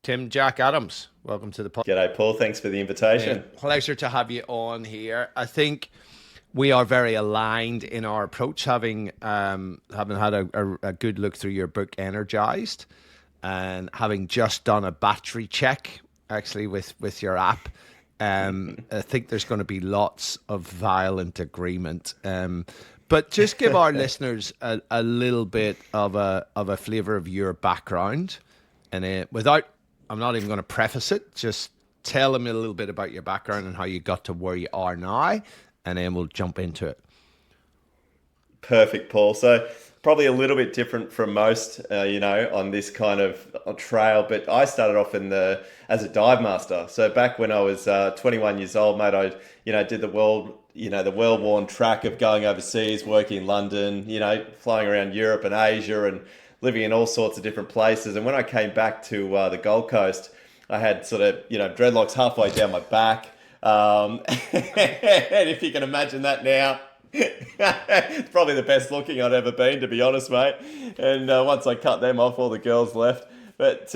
Tim Jack Adams, welcome to the podcast. G'day, Paul. Thanks for the invitation. Pleasure to have you on here. I think we are very aligned in our approach, having had a good look through your book, Energized, and having just done a battery check actually with your app. I think there's going to be lots of violent agreement. But just give our listeners a little bit of a flavor of your background, and I'm not even going to preface it. Just tell them a little bit about your background and how you got to where you are now, and then we'll jump into it. Perfect, Paul. So probably a little bit different from most, on this kind of trail. But I started off as a dive master. So back when I was 21 years old, mate, I did the well-worn track of going overseas, working in London, flying around Europe and Asia and living in all sorts of different places. And when I came back to the Gold Coast, I had sort of, dreadlocks halfway down my back. And if you can imagine that now, it's probably the best looking I'd ever been, to be honest, mate. And once I cut them off, all the girls left. But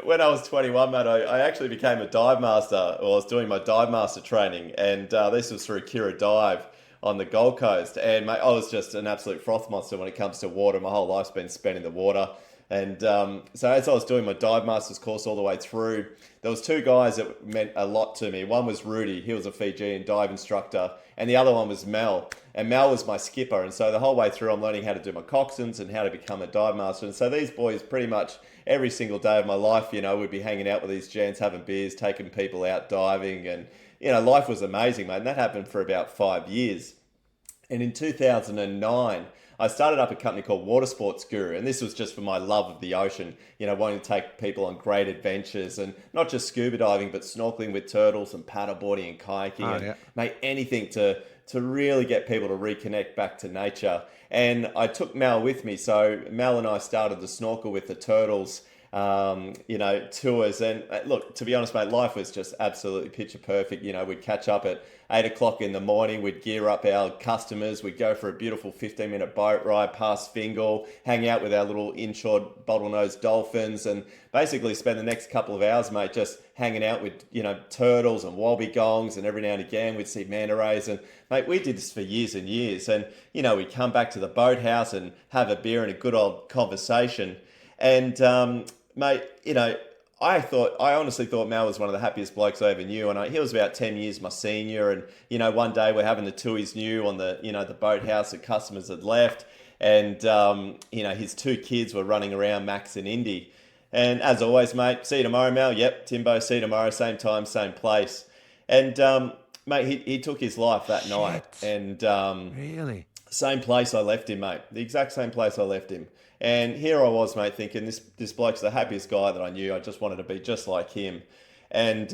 when I was 21, mate, I actually became a dive master, or I was doing my dive master training. And this was through Kira Dive on the Gold Coast. And mate, I was just an absolute froth monster when it comes to water. My whole life's been spent in the water. And so as I was doing my dive master's course all the way through, there was two guys that meant a lot to me. One was Rudy, he was a Fijian dive instructor, and the other one was Mel. And Mel was my skipper. And so the whole way through, I'm learning how to do my coxswains and how to become a dive master. And so these boys, pretty much every single day of my life, we'd be hanging out with these gents, having beers, taking people out diving. And, life was amazing, mate. And that happened for about 5 years. And in 2009, I started up a company called Water Sports Guru, and this was just for my love of the ocean, wanting to take people on great adventures, and not just scuba diving, but snorkeling with turtles and paddleboarding and kayaking, Yeah. make anything to really get people to reconnect back to nature. And I took Mel with me, so Mel and I started to snorkel with the turtles, tours. And look, to be honest, mate, life was just absolutely picture perfect. We'd catch up at 8 o'clock in the morning, we'd gear up our customers, we'd go for a beautiful 15-minute boat ride past Fingal, hang out with our little inshore bottlenose dolphins, and basically spend the next couple of hours, mate, just hanging out with, turtles and wobbegongs, and every now and again we'd see manta rays. And mate, we did this for years and years. And, we'd come back to the boathouse and have a beer and a good old conversation. And, mate, I honestly thought Mal was one of the happiest blokes I ever knew, and he was about 10 years my senior. And one day we're having the tours new on the boathouse that customers had left, and his two kids were running around, Max and Indy. And as always, mate, see you tomorrow, Mal. Yep, Timbo, see you tomorrow, same time, same place. And mate, he took his life that night, and Really? same place I left him, mate. The exact same place I left him. And here I was, mate, thinking this bloke's the happiest guy that I knew. I just wanted to be just like him. And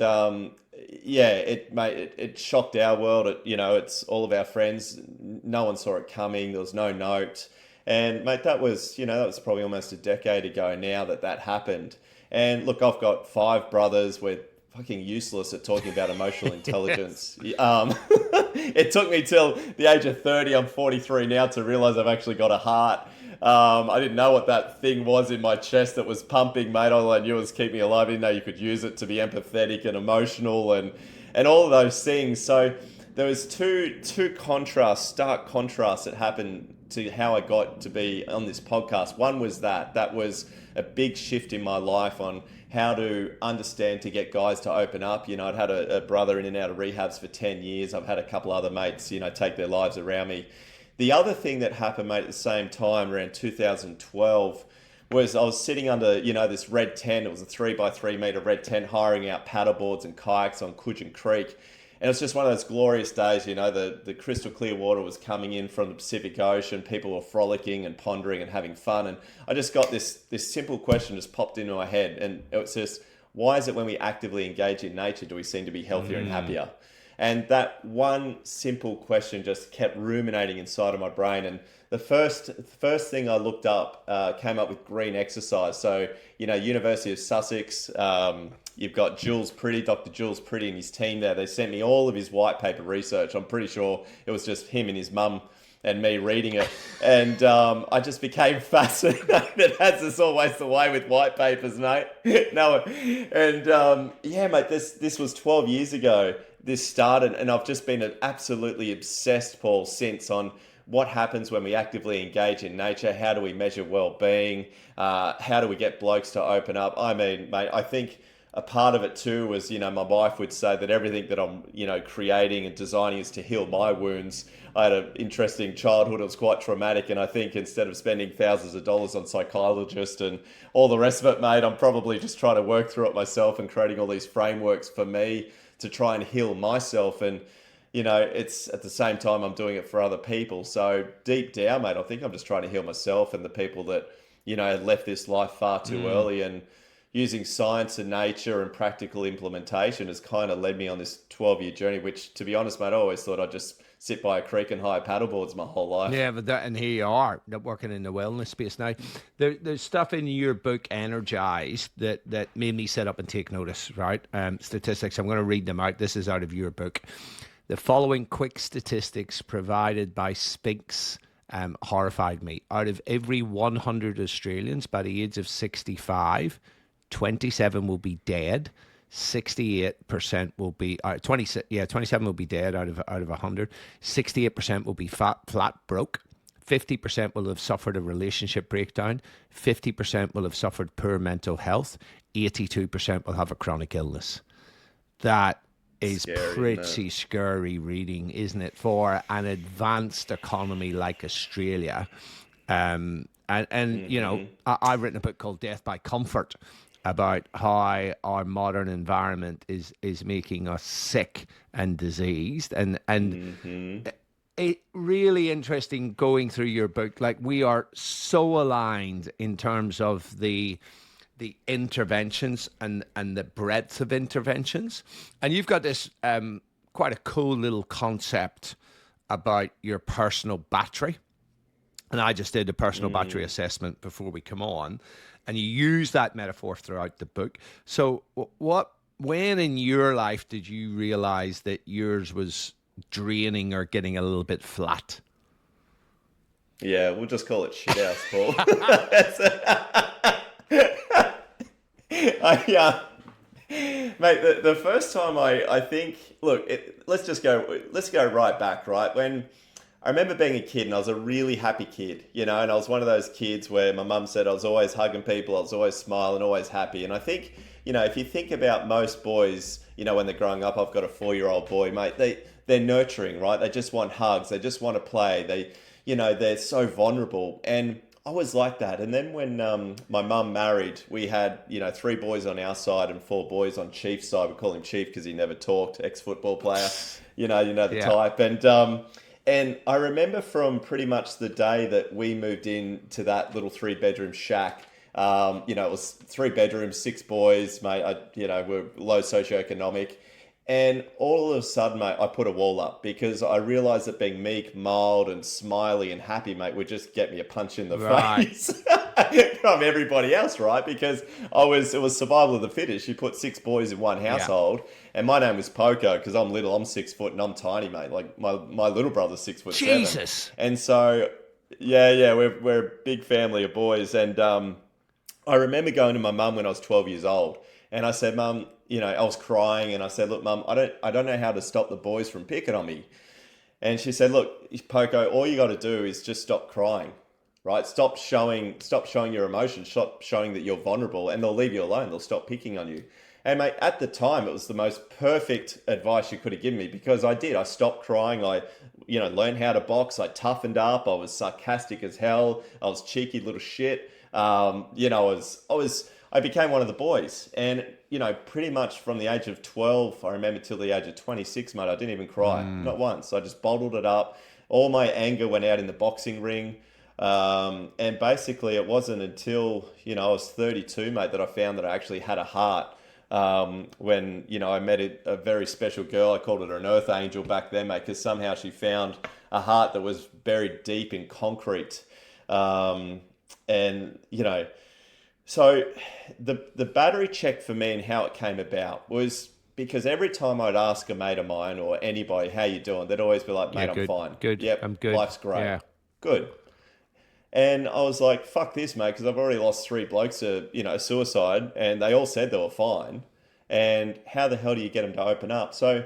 it shocked our world. It's all of our friends. No one saw it coming. There was no note. And mate, that was probably almost a decade ago now that happened. And look, I've got 5 brothers. We're fucking useless at talking about emotional intelligence. It took me till the age of 30, I'm 43 now, to realize I've actually got a heart. I didn't know what that thing was in my chest that was pumping, mate. All I knew was keep me alive. I didn't know you could use it to be empathetic and emotional and all of those things. So there was two stark contrasts that happened to how I got to be on this podcast. One was that was a big shift in my life on how to understand to get guys to open up. I'd had a brother in and out of rehabs for 10 years. I've had a couple other mates, take their lives around me. The other thing that happened, mate, at the same time, around 2012, was I was sitting under, this red tent. It was a 3x3 meter red tent, hiring out paddleboards and kayaks on Coogin Creek. And it's just one of those glorious days, the crystal clear water was coming in from the Pacific Ocean. People were frolicking and pondering and having fun. And I just got this simple question just popped into my head. And it was just, why is it when we actively engage in nature do we seem to be healthier and happier? And that one simple question just kept ruminating inside of my brain. And the first thing I looked up came up with green exercise. So, University of Sussex, you've got Dr. Jules Pretty and his team there. They sent me all of his white paper research. I'm pretty sure it was just him and his mum and me reading it. And I just became fascinated, as is always the way with white papers, mate. No, and yeah, mate, this was 12 years ago. This started, and I've just been absolutely obsessed, Paul, since on what happens when we actively engage in nature. How do we measure well-being? How do we get blokes to open up? I mean, mate, I think a part of it too was, my wife would say that everything that I'm, creating and designing is to heal my wounds. I had an interesting childhood. It was quite traumatic. And I think instead of spending thousands of dollars on psychologists and all the rest of it, mate, I'm probably just trying to work through it myself and creating all these frameworks for me to try and heal myself. And, it's at the same time I'm doing it for other people. So deep down, mate, I think I'm just trying to heal myself and the people that, had left this life far too early. And using science and nature and practical implementation has kind of led me on this 12-year journey, which, to be honest, mate, I always thought I'd just sit by a creek and hire paddleboards my whole life. Yeah, but and here you are, working in the wellness space now. There's stuff in your book, Energized, that made me sit up and take notice, right? Statistics, I'm going to read them out. This is out of your book. The following quick statistics provided by Spinks horrified me. Out of every 100 Australians by the age of 65, 27 will be dead. 68% will be 27 will be dead out of 100. 68% will be flat broke. 50% will have suffered a relationship breakdown. 50% will have suffered poor mental health. 82% will have a chronic illness. That is Scary, pretty scary reading, isn't it, for an advanced economy like Australia? And I've written a book called Death by Comfort about how our modern environment is making us sick and diseased, and it really interesting going through your book. Like, we are so aligned in terms of the interventions and the breadth of interventions, and you've got this quite a cool little concept about your personal battery. And I just did a personal battery assessment before we come on, and you use that metaphor throughout the book. So when in your life did you realize that yours was draining or getting a little bit flat? Yeah, we'll just call it shit house, Paul. Mate, the first time I think, look, let's go right back, right? When I remember being a kid, and I was a really happy kid, and I was one of those kids where my mum said I was always hugging people, I was always smiling, always happy. And I think, if you think about most boys, when they're growing up, I've got a 4-year-old boy, mate, they're nurturing, right? They just want hugs, they just want to play, they're so vulnerable. And I was like that. And then when my mum married, we had, 3 boys on our side and 4 boys on Chief's side. We call him Chief because he never talked, ex-football player, the type. And I remember from pretty much the day that we moved into that little 3-bedroom shack, it was 3 bedrooms, 6 boys, mate. We're low socioeconomic. And all of a sudden, mate, I put a wall up because I realized that being meek, mild, and smiley and happy, mate, would just get me a punch in the face from everybody else, right? Because it was survival of the fittest. You put 6 boys in one household, and my name was Poco because I'm little. I'm 6 foot and I'm tiny, mate. Like my little brother's 6 foot. Jesus. 7. And so, we're a big family of boys. And I remember going to my mum when I was 12 years old, and I said, Mum, I was crying, and I said, look, Mum, I don't know how to stop the boys from picking on me. And she said, look, Poco, all you got to do is just stop crying, right? Stop showing your emotions, stop showing that you're vulnerable, and they'll leave you alone. They'll stop picking on you. And mate, at the time, it was the most perfect advice you could have given me because I did. I stopped crying. I, learned how to box. I toughened up. I was sarcastic as hell. I was cheeky little shit. I became one of the boys, and pretty much from the age of 12, I remember, till the age of 26, mate, I didn't even cry, not once. I just bottled it up. All my anger went out in the boxing ring, and basically, it wasn't until I was 32, mate, that I found that I actually had a heart. When I met a very special girl, I called her an earth angel back then, mate, because somehow she found a heart that was buried deep in concrete, and So the battery check for me and how it came about was because every time I'd ask a mate of mine or anybody, how you doing? They'd always be like, Yeah, mate, I'm good, fine. good. Yep, I'm good. life's great. Yeah. Good. And I was like, fuck this, mate, because I've already lost three blokes to, suicide, and they all said they were fine. And how the hell do you get them to open up? So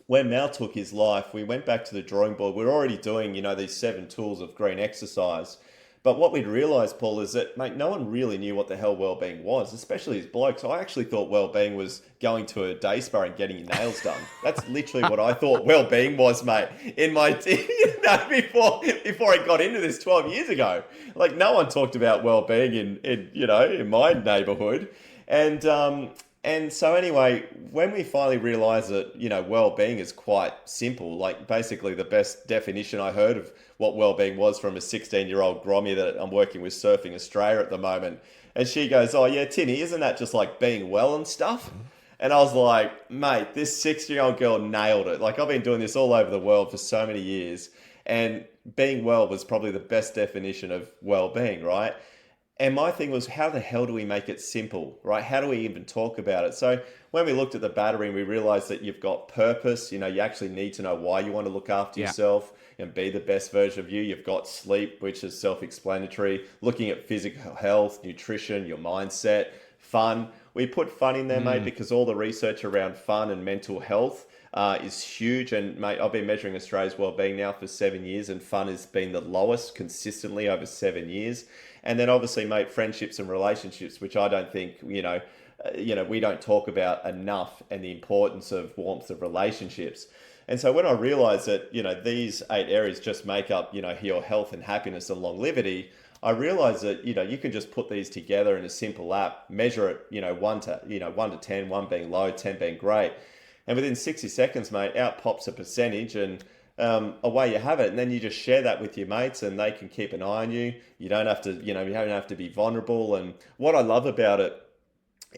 when Mal took his life, we went back to the drawing board. We were already doing, these 7 tools of green exercise. But what we'd realised, Paul, is that, mate, no one really knew what the hell well-being was, especially as blokes. I actually thought well-being was going to a day spa and getting your nails done. That's literally what I thought well-being was, mate, in my, before I got into this 12 years ago. Like, no one talked about well-being in my neighbourhood. And so anyway, when we finally realised that, well-being is quite simple, like basically the best definition I heard of what well-being was from a 16-year-old grommy that I'm working with Surfing Australia at the moment. And she goes, oh yeah, Tinny, isn't that just like being well and stuff? And I was like, mate, this 16-year-old girl nailed it. Like, I've been doing this all over the world for so many years, and being well was probably the best definition of well-being, right? And my thing was, how the hell do we make it simple, right? How do we even talk about it? So when we looked at the battery, we realized that you've got purpose. You actually need to know why you want to look after yourself and be the best version of you. You've got sleep, which is self-explanatory. Looking at physical health, nutrition, your mindset, fun. We put fun in there, mate, because all the research around fun and mental health is huge. And mate, I've been measuring Australia's wellbeing now for 7 years, and fun has been the lowest consistently over 7 years. And then obviously, mate, friendships and relationships, which I don't think, we don't talk about enough, and the importance of warmth of relationships. And so when I realized that, these 8 areas just make up, your health and happiness and longevity, I realized that, you can just put these together in a simple app, measure it, 1 to 10, 1 being low, 10 being great. And within 60 seconds, mate, out pops a percentage, and away you have it. And then you just share that with your mates, and they can keep an eye on you. You don't have to, you don't have to be vulnerable. And what I love about it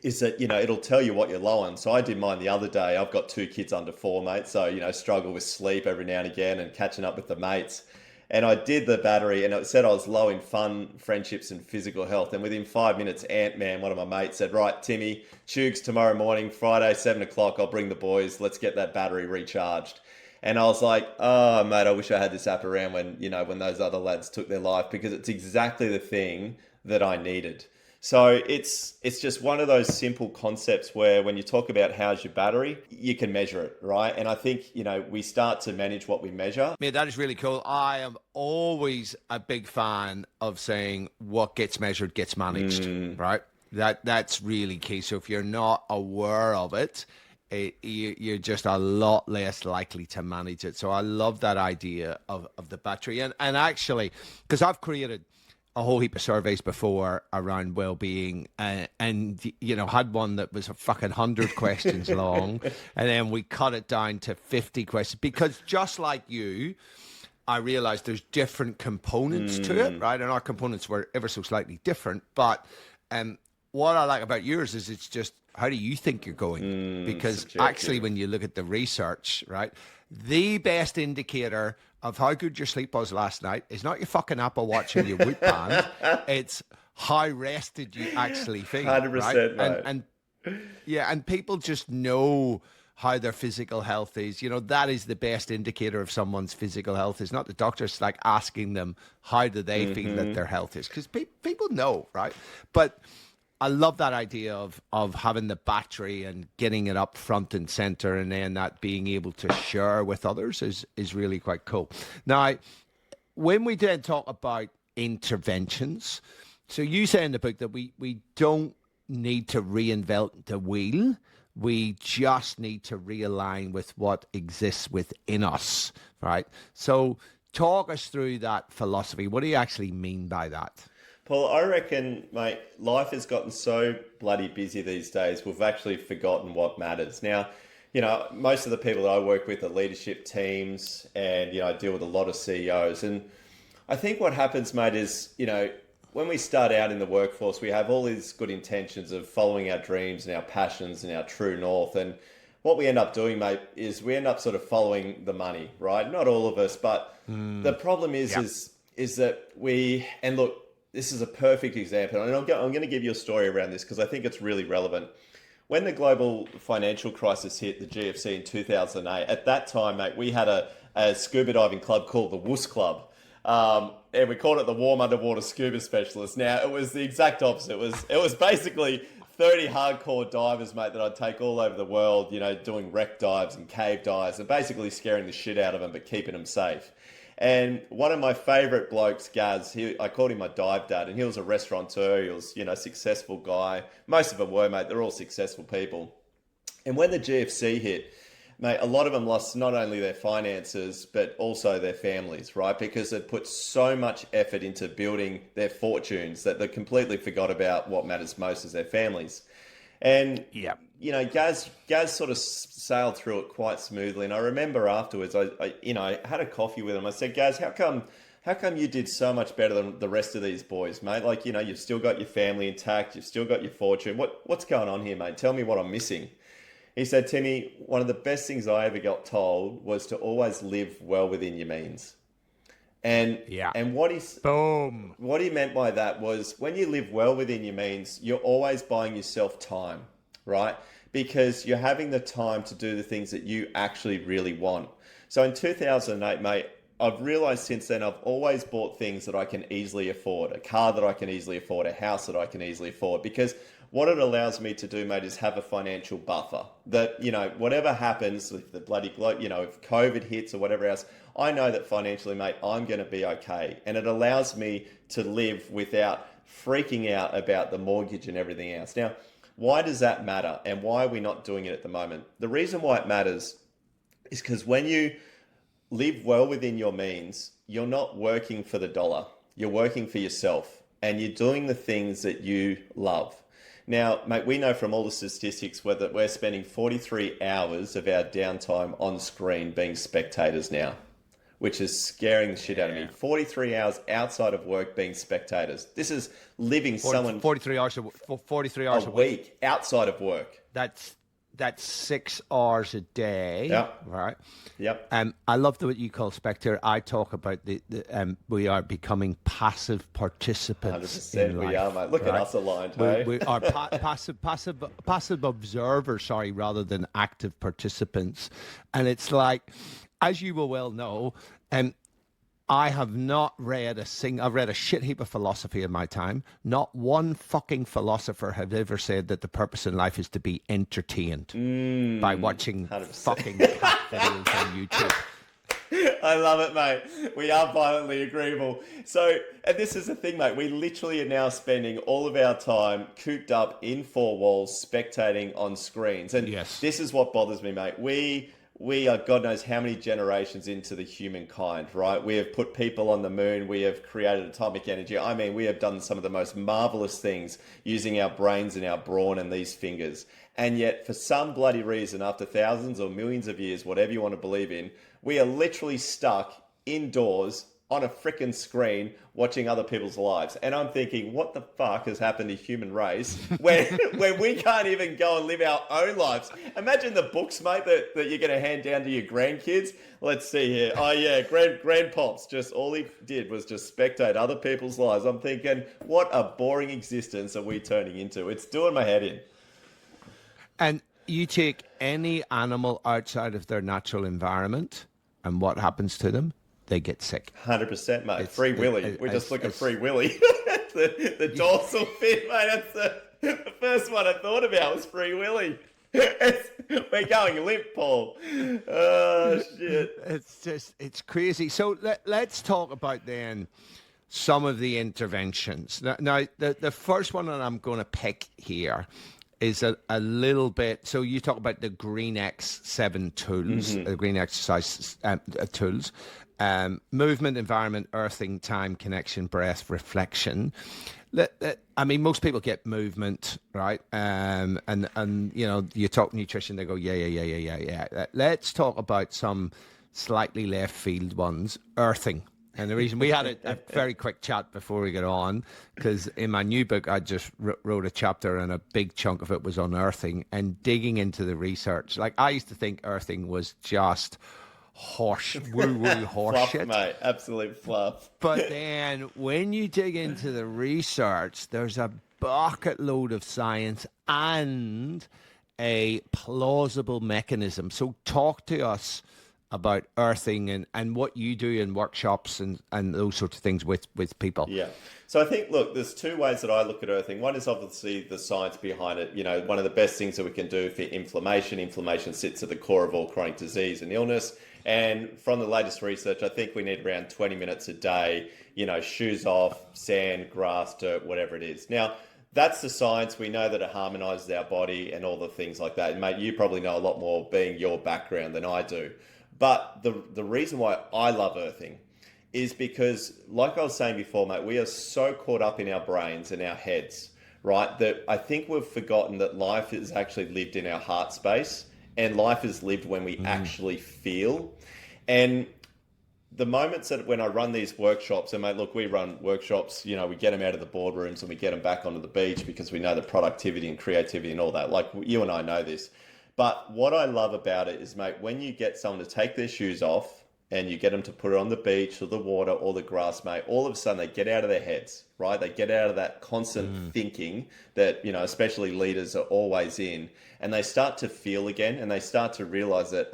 is that, it'll tell you what you're low on. So I did mine the other day. I've got 2 kids under 4, mate. So, struggle with sleep every now and again and catching up with the mates. And I did the battery, and it said I was low in fun, friendships, and physical health. And within 5 minutes, Ant-Man, one of my mates, said, right, Timmy, Tugs, tomorrow morning, Friday, 7 o'clock, I'll bring the boys. Let's get that battery recharged. And I was like, oh, mate, I wish I had this app around when those other lads took their life, because it's exactly the thing that I needed. So it's just one of those simple concepts where when you talk about how's your battery, you can measure it, right? And I think, we start to manage what we measure. Yeah, that is really cool. I am always a big fan of saying what gets measured gets managed, right? That's really key. So if you're not aware of it, you're just a lot less likely to manage it. So I love that idea of the battery. And actually, because I've created a whole heap of surveys before around well-being, and had one that was a fucking 100 questions long, and then we cut it down to 50 questions, because just like you, I realized there's different components to it, right? And our components were ever so slightly different, but what I like about yours is it's just, how do you think you're going? Because actually, when you look at the research, right, the best indicator of how good your sleep was last night is not your fucking Apple Watch and your Whoop band. It's how rested you actually feel. 100%, right? mate. And people just know how their physical health is. That is the best indicator of someone's physical health. It's not the doctors like asking them how do they feel that their health is, because people know, right? But I love that idea of having the battery and getting it up front and center, and then that being able to share with others is really quite cool. Now, when we then talk about interventions, so you say in the book that we don't need to reinvent the wheel. We just need to realign with what exists within us, right? So talk us through that philosophy. What do you actually mean by that? Paul, I reckon, mate, life has gotten so bloody busy these days, we've actually forgotten what matters. Now, most of the people that I work with are leadership teams, and, I deal with a lot of CEOs. And I think what happens, mate, is, when we start out in the workforce, we have all these good intentions of following our dreams and our passions and our true north. And what we end up doing, mate, is we end up sort of following the money, right? Not all of us, but the problem is that and look, this is a perfect example, and I'm going to give you a story around this because I think it's really relevant. when the global financial crisis hit, the GFC in 2008, at that time, mate, we had a scuba diving club called the Wuss Club. And we called it the Warm Underwater Scuba Specialist. Now, it was the exact opposite. It was basically 30 hardcore divers, mate, that I'd take all over the world, you know, doing wreck dives and cave dives and basically scaring the shit out of them, but keeping them safe. And one of my favourite blokes, Gaz, I called him my dive dad, and he was a restaurateur. He was, you know, a successful guy. Most of them were, mate. They're all successful people. And when the GFC hit, mate, a lot of them lost not only their finances, but also their families, right? Because they'd put so much effort into building their fortunes that they completely forgot about what matters most is their families. And, Yeah. you know, Gaz sort of sailed through it quite smoothly. And I remember afterwards, I had a coffee with him. I said, Gaz, how come you did so much better than the rest of these boys, mate? Like, you know, you've still got your family intact. You've still got your fortune. What's going on here, mate? Tell me what I'm missing. He said, Timmy, one of the best things I ever got told was to always live well within your means. And Yeah. and Boom. what he meant by that was when you live well within your means, you're always buying yourself time, right? Because you're having the time to do the things that you actually really want. So in 2008, mate, I've realized since then I've always bought things that I can easily afford, a car that I can easily afford, a house that I can easily afford, because what it allows me to do, mate, is have a financial buffer that, you know, whatever happens with the bloody, you know, if COVID hits or whatever else, I know that financially, mate, I'm going to be okay. And it allows me to live without freaking out about the mortgage and everything else. Now, why does that matter? And why are we not doing it at the moment? The reason why it matters is because when you live well within your means, you're not working for the dollar. You're working for yourself and you're doing the things that you love. Now, mate, we know from all the statistics whether we're spending 43 hours of our downtime on screen being spectators now, which is scaring the shit out of me. 43 hours outside of work being spectators. This is living 43 hours a week outside of work. That's 6 hours a day. Yeah. Right. Yep. I love what you call spectator. I talk about we are becoming passive participants. 100% in we life, are, mate. Look at us aligned, hey? We are passive observers, sorry, rather than active participants. And it's like, as you will well know, I have not read I've read a shit heap of philosophy in my time. Not one fucking philosopher have ever said that the purpose in life is to be entertained by watching 100%. fucking cat videos on YouTube. I love it, mate. We are violently agreeable. So, and this is the thing, mate. We literally are now spending all of our time cooped up in four walls, spectating on screens. And Yes. This is what bothers me, mate. We are God knows how many generations into the humankind, right? We have put people on the moon. We have created atomic energy. I mean, we have done some of the most marvelous things using our brains and our brawn and these fingers. And yet, for some bloody reason, after thousands or millions of years, whatever you want to believe in, we are literally stuck indoors on a frickin' screen watching other people's lives. And I'm thinking, what the fuck has happened to human race where we can't even go and live our own lives? Imagine the books, mate, that you're going to hand down to your grandkids. Let's see here. Oh, yeah, grandpops, just all he did was just spectate other people's lives. I'm thinking, what a boring existence are we turning into? It's doing my head in. And you take any animal outside of their natural environment, and what happens to them? They get sick. 100%, mate. Free Willy. We just look at Free Willy. the dorsal fin, mate. That's the first one I thought about was Free Willy. We're going limp, Paul. Oh, shit. It's crazy. So let's talk about then some of the interventions. Now the first one that I'm going to pick here is a little bit. So you talk about the Green X7 tools, the Green Exercise tools. Movement, environment, earthing, time, connection, breath, reflection. I mean, most people get movement, right? And you know, you talk nutrition, they go, yeah. Let's talk about some slightly left field ones. Earthing. And the reason we had a very quick chat before we get on, because in my new book, I just wrote a chapter and a big chunk of it was on earthing and digging into the research. Like, I used to think earthing was just woo-woo horse Fluff, shit. mate. Absolute fluff. But then when you dig into the research, there's a bucket load of science and a plausible mechanism. So talk to us about earthing and what you do in workshops and those sorts of things with people. Yeah. So I think, look, there's two ways that I look at earthing. One is obviously the science behind it. You know, one of the best things that we can do for inflammation. Inflammation sits at the core of all chronic disease and illness. And from the latest research, I think we need around 20 minutes a day, you know, shoes off, sand, grass, dirt, whatever it is. Now, that's the science. We know that it harmonizes our body and all the things like that. And mate, you probably know a lot more being your background than I do. But the reason why I love earthing is because, like I was saying before, mate, we are so caught up in our brains and our heads, right? That I think we've forgotten that life is actually lived in our heart space, and life is lived when we actually feel. And the moments that when I run these workshops, and mate, look, we run workshops, you know, we get them out of the boardrooms and we get them back onto the beach because we know the productivity and creativity and all that. Like you and I know this. But what I love about it is, mate, when you get someone to take their shoes off and you get them to put it on the beach or the water or the grass, mate, all of a sudden they get out of their heads, right? They get out of that constant thinking that, you know, especially leaders are always in, and they start to feel again, and they start to realize that,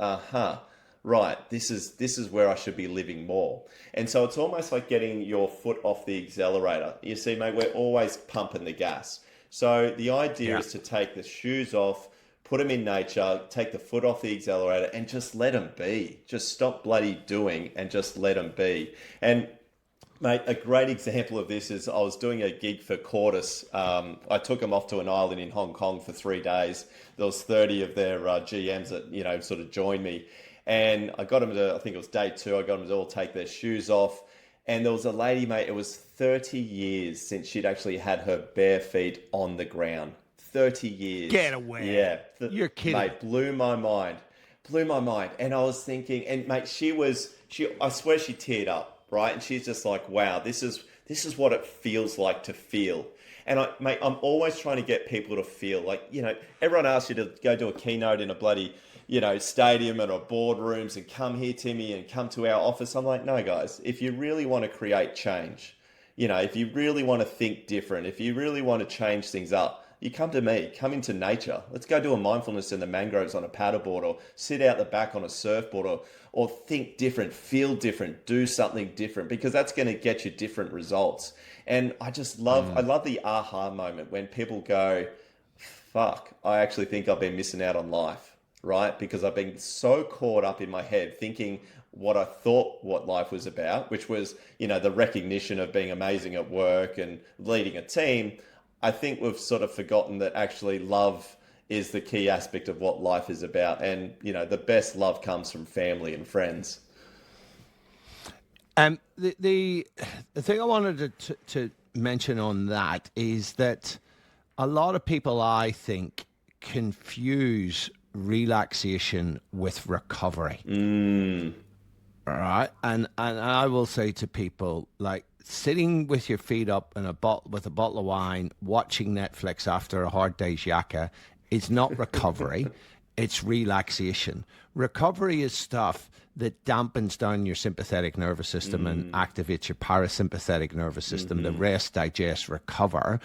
right, this is where I should be living more. And so it's almost like getting your foot off the accelerator. You see, mate, we're always pumping the gas. So the idea is to take the shoes off, put them in nature, take the foot off the accelerator and just let them be. Just stop bloody doing and just let them be. And mate, a great example of this is I was doing a gig for Cordis. I took them off to an island in Hong Kong for 3 days. There was 30 of their GMs that, you know, sort of joined me. And I got them to, I think it was day 2, I got them to all take their shoes off. And there was a lady, mate, it was 30 years since she'd actually had her bare feet on the ground. 30 years. Get away. Yeah. You're kidding. Mate, blew my mind. And I was thinking, and mate, I swear she teared up, right? And she's just like, wow, this is what it feels like to feel. And mate, I'm always trying to get people to feel like, you know, everyone asks you to go do a keynote in a bloody, you know, stadium and or boardrooms and come here to me and come to our office. I'm like, no, guys, if you really want to create change, you know, if you really want to think different, if you really want to change things up, you come to me, come into nature. Let's go do a mindfulness in the mangroves on a paddleboard, or sit out the back on a surfboard, or think different, feel different, do something different, because that's going to get you different results. And I just love, I love the aha moment when people go, fuck, I actually think I've been missing out on life, right? Because I've been so caught up in my head thinking what I thought what life was about, which was, you know, the recognition of being amazing at work and leading a team. I think we've sort of forgotten that actually love is the key aspect of what life is about. And, you know, the best love comes from family and friends. The thing I wanted to mention on that is that a lot of people, I think, confuse relaxation with recovery. All right. And I will say to people, like, sitting with your feet up in with a bottle of wine, watching Netflix after a hard day's yakka is not recovery. It's relaxation. Recovery is stuff that dampens down your sympathetic nervous system and activates your parasympathetic nervous system. The rest, digest, recover.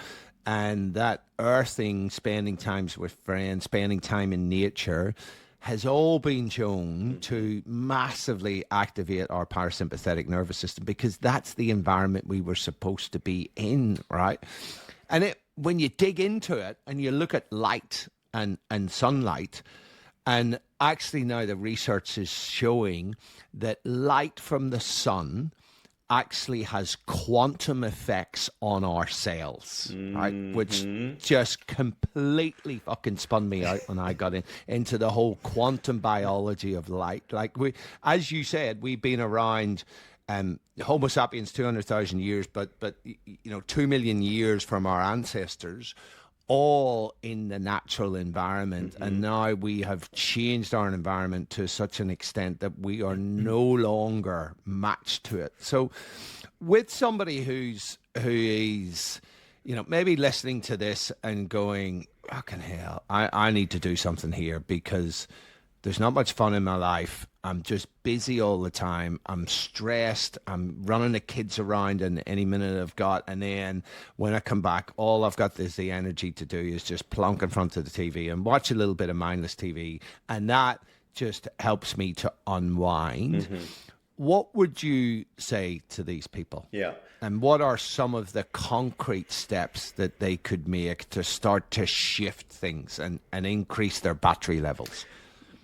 And that earthing, spending times with friends, spending time in nature, has all been shown to massively activate our parasympathetic nervous system, because that's the environment we were supposed to be in, right? And when you dig into it and you look at light and sunlight, and actually now the research is showing that light from the sun actually has quantum effects on our cells, right? Which just completely fucking spun me out when I got into the whole quantum biology of light. Like as you said, we've been around Homo sapiens 200,000 years, but you know, 2 million years from our ancestors, all in the natural environment. And now we have changed our environment to such an extent that we are no longer matched to it. So with somebody who is, you know, maybe listening to this and going, fucking hell, I need to do something here, because There's not much fun in my life. I'm just busy all the time. I'm stressed. I'm running the kids around in any minute I've got. And then when I come back, all I've got is the energy to do is just plonk in front of the TV and watch a little bit of mindless TV. And that just helps me to unwind. What would you say to these people? Yeah. And what are some of the concrete steps that they could make to start to shift things and increase their battery levels?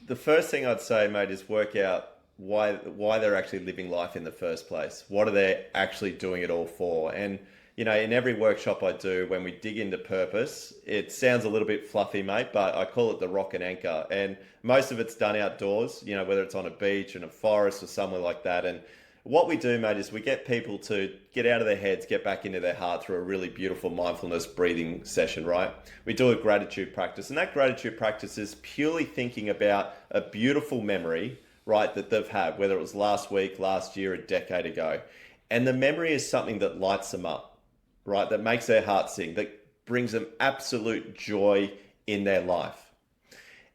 The first thing I'd say, mate, is work out why they're actually living life in the first place. What are they actually doing it all for? And you know, in every workshop I do, when we dig into purpose, it sounds a little bit fluffy, mate, but I call it the rock and anchor. And most of it's done outdoors, you know, whether it's on a beach, in a forest or somewhere like that. And what we do, mate, is we get people to get out of their heads, get back into their heart through a really beautiful mindfulness breathing session, right? We do a gratitude practice, and that gratitude practice is purely thinking about a beautiful memory, right, that they've had, whether it was last week, last year, a decade ago. And the memory is something that lights them up, right, that makes their heart sing, that brings them absolute joy in their life.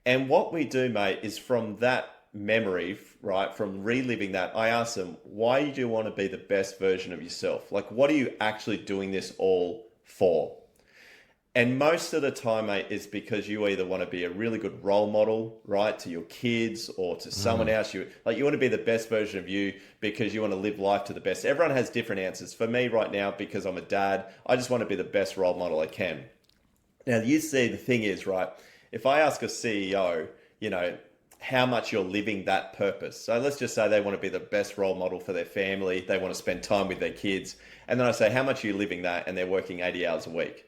And what we do, mate, is from that memory, right, from reliving that, I ask them, why do you want to be the best version of yourself? Like, what are you actually doing this all for? And most of the time, mate, it's because you either want to be a really good role model, right, to your kids or to someone else. You want to be the best version of you because you want to live life to the best. Everyone has different answers. For me right now, because I'm a dad, I just want to be the best role model I can. Now, you see, the thing is, right, if I ask a CEO, you know, how much you're living that purpose. So let's just say they want to be the best role model for their family. They want to spend time with their kids. And then I say, how much are you living that? And they're working 80 hours a week.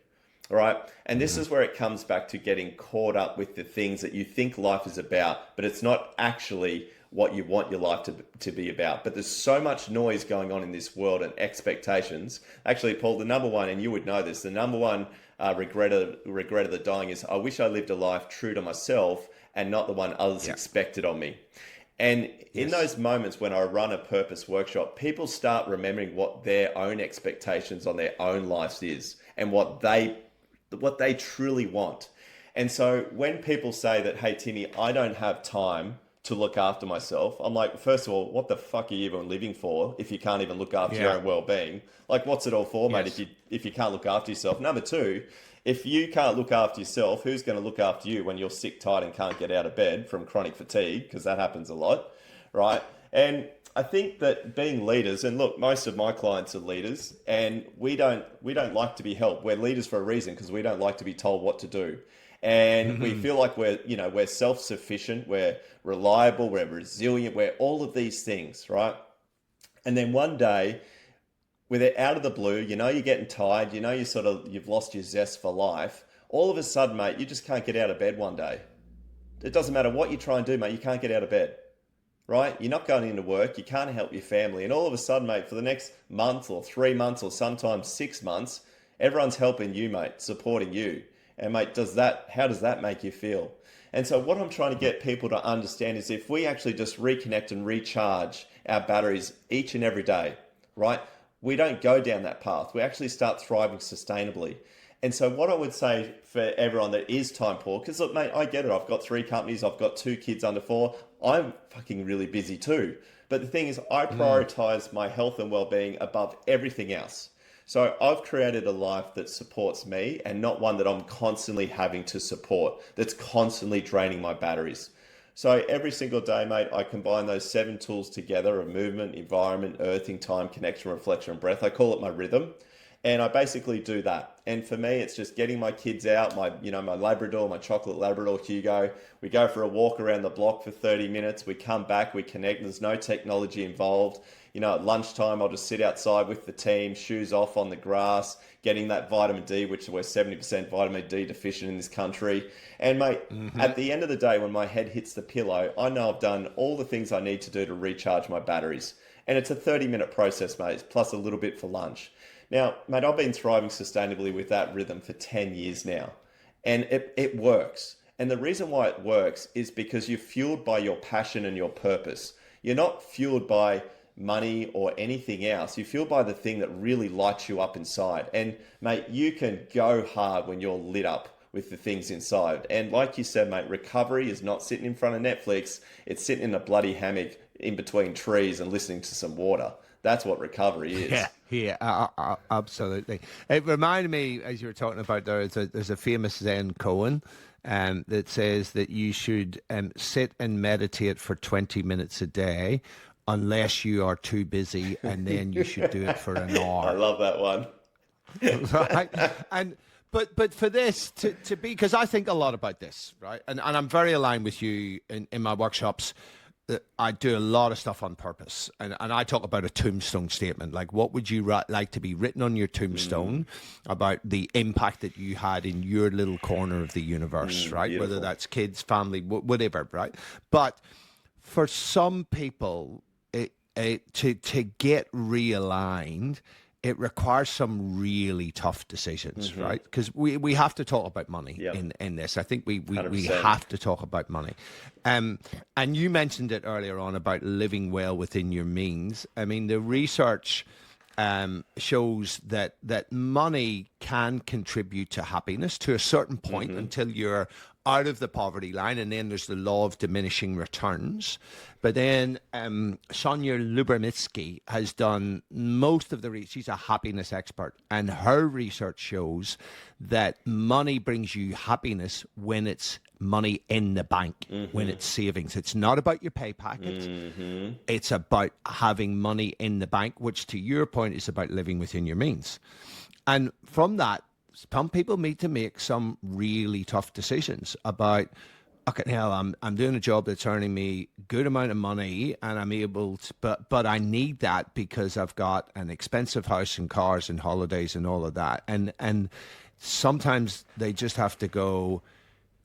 All right. And this is where it comes back to getting caught up with the things that you think life is about, but it's not actually what you want your life to be about. But there's so much noise going on in this world and expectations. Actually, Paul, the number one, and you would know this, the number one regret of the dying is, I wish I lived a life true to myself and not the one others expected of me. And in those moments when I run a purpose workshop, people start remembering what their own expectations on their own lives is and what they truly want. And so when people say that, hey, Timmy, I don't have time to look after myself, I'm like, first of all, what the fuck are you even living for if you can't even look after your own well-being? Like, what's it all for, mate, if you can't look after yourself? Number two, if you can't look after yourself, who's going to look after you when you're sick, tired, and can't get out of bed from chronic fatigue? Because that happens a lot, right? And I think that being leaders, and look, most of my clients are leaders, and we don't like to be helped. We're leaders for a reason because we don't like to be told what to do. And we feel like we're self-sufficient, we're reliable, we're resilient, we're all of these things, right? And then one day, with it out of the blue, you know you're getting tired, you know you've lost your zest for life. All of a sudden, mate, you just can't get out of bed one day. It doesn't matter what you try and do, mate, you can't get out of bed. Right? You're not going into work, you can't help your family. And all of a sudden, mate, for the next month or 3 months or sometimes 6 months, everyone's helping you, mate, supporting you. And mate, how does that make you feel? And so what I'm trying to get people to understand is if we actually just reconnect and recharge our batteries each and every day, right? We don't go down that path. We actually start thriving sustainably. And so what I would say for everyone that is time poor, because look, mate, I get it. I've got 3 companies. I've got 2 kids under 4. I'm fucking really busy too. But the thing is, I prioritize my health and well-being above everything else. So I've created a life that supports me and not one that I'm constantly having to support, that's constantly draining my batteries. So every single day, mate, I combine those 7 tools together of movement, environment, earthing, time, connection, reflection, and breath. I call it my rhythm. And I basically do that. And for me, it's just getting my kids out, my Labrador, my chocolate Labrador Hugo. We go for a walk around the block for 30 minutes. We come back, we connect. There's no technology involved. You know, at lunchtime, I'll just sit outside with the team, shoes off on the grass, getting that vitamin D, which we're 70% vitamin D deficient in this country. And mate, at the end of the day, when my head hits the pillow, I know I've done all the things I need to do to recharge my batteries. And it's a 30-minute process, mate, plus a little bit for lunch. Now, mate, I've been thriving sustainably with that rhythm for 10 years now, and it works. And the reason why it works is because you're fueled by your passion and your purpose. You're not fueled by money or anything else. You're fueled by the thing that really lights you up inside. And mate, you can go hard when you're lit up, with the things inside. And like you said, mate, recovery is not sitting in front of Netflix. It's sitting in a bloody hammock in between trees and listening to some water. That's what recovery Yeah, is. yeah, absolutely. It reminded me, as you were talking about, there's a famous Zen koan that says that you should sit and meditate for 20 minutes a day, unless you are too busy, and then you should do it for an I hour. love that one. Right? And but for this to be, because I think a lot about this, right? And I'm very aligned with you in my workshops. I do a lot of stuff on purpose, and I talk about a tombstone statement. Like, what would you like to be written on your tombstone about the impact that you had in your little corner of the universe, right? Beautiful. Whether that's kids, family, whatever, right? But for some people, to get realigned, it requires some really tough decisions, right? Because we have to talk about money Yep. in this. I think we 100%. have to talk about money. And you mentioned it earlier on about living well within your means. I mean, the research shows that money can contribute to happiness to a certain point until you're out of the poverty line, and then there's the law of diminishing returns. But then Sonia Lubomitsky has done most of the research. She's a happiness expert, and her research shows that money brings you happiness when it's money in the bank, when it's savings. It's not about your pay packet. It's about having money in the bank, which, to your point, is about living within your means. And from that, some people need to make some really tough decisions about, okay, hell, I'm doing a job that's earning me good amount of money, and I'm able to, but I need that because I've got an expensive house and cars and holidays and all of that. And sometimes they just have to go,